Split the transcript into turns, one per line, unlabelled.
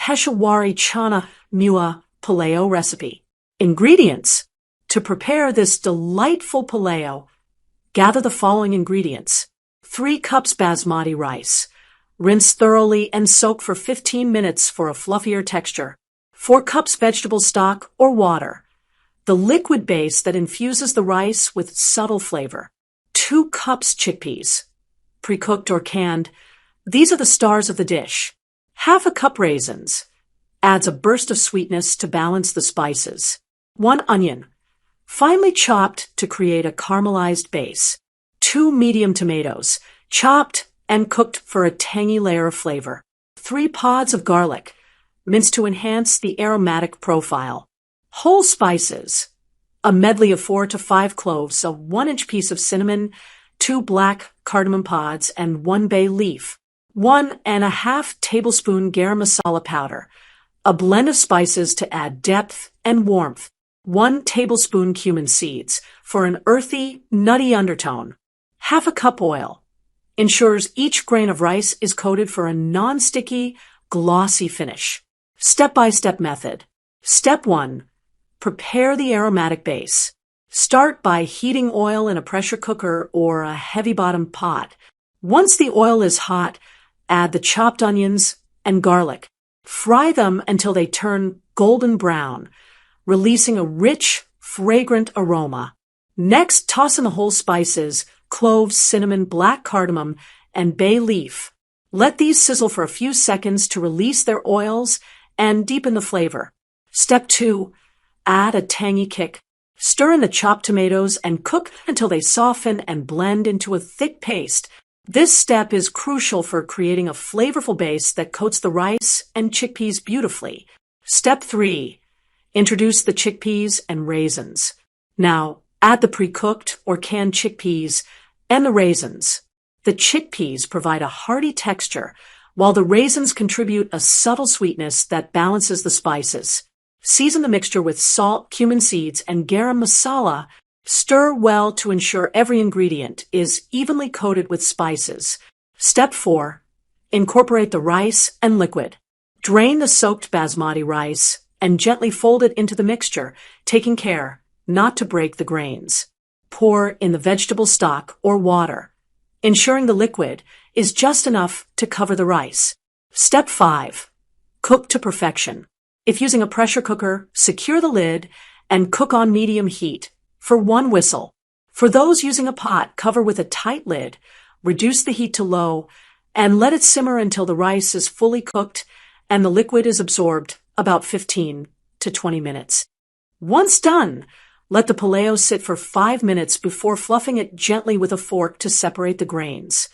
Peshawari Chana Mewa Pulao recipe. Ingredients. To prepare this delightful pulao, gather the following ingredients. 3 cups basmati rice. Rinse thoroughly and soak for 15 minutes for a fluffier texture. 4 cups vegetable stock or water. The liquid base that infuses the rice with subtle flavor. 2 cups chickpeas. Pre-cooked or canned. These are the stars of the dish. Half a cup raisins. Adds a burst of sweetness to balance the spices. 1 onion. Finely chopped to create a caramelized base. 2 medium tomatoes. Chopped and cooked for a tangy layer of flavor. 3 pods of garlic. Minced to enhance the aromatic profile. Whole spices. A medley of 4 to 5 cloves, a 1-inch piece of cinnamon, 2 black cardamom pods, and 1 bay leaf. 1½ tablespoon garam masala powder. A blend of spices to add depth and warmth. 1 tablespoon cumin seeds for an earthy, nutty undertone. Half a cup oil. Ensures each grain of rice is coated for a non-sticky, glossy finish. Step-by-step method. Step 1. Prepare the aromatic base. Start by heating oil in a pressure cooker or a heavy-bottom pot. Once the oil is hot, add the chopped onions and garlic. Fry them until they turn golden brown, releasing a rich, fragrant aroma. Next, toss in the whole spices, cloves, cinnamon, black cardamom, and bay leaf. Let these sizzle for a few seconds to release their oils and deepen the flavor. Step 2. Add a tangy kick. Stir in the chopped tomatoes and cook until they soften and blend into a thick paste. This step is crucial for creating a flavorful base that coats the rice and chickpeas beautifully. Step 3. Introduce the chickpeas and raisins. Now, add the pre-cooked or canned chickpeas and the raisins. The chickpeas provide a hearty texture, while the raisins contribute a subtle sweetness that balances the spices. Season the mixture with salt, cumin seeds, and garam masala. Stir well to ensure every ingredient is evenly coated with spices. Step 4. Incorporate the rice and liquid. Drain the soaked basmati rice and gently fold it into the mixture, taking care not to break the grains. Pour in the vegetable stock or water, ensuring the liquid is just enough to cover the rice. Step 5. Cook to perfection. If using a pressure cooker, secure the lid and cook on medium heat for 1 whistle. For those using a pot, cover with a tight lid, reduce the heat to low, and let it simmer until the rice is fully cooked and the liquid is absorbed, about 15 to 20 minutes. Once done, let the pulao sit for 5 minutes before fluffing it gently with a fork to separate the grains.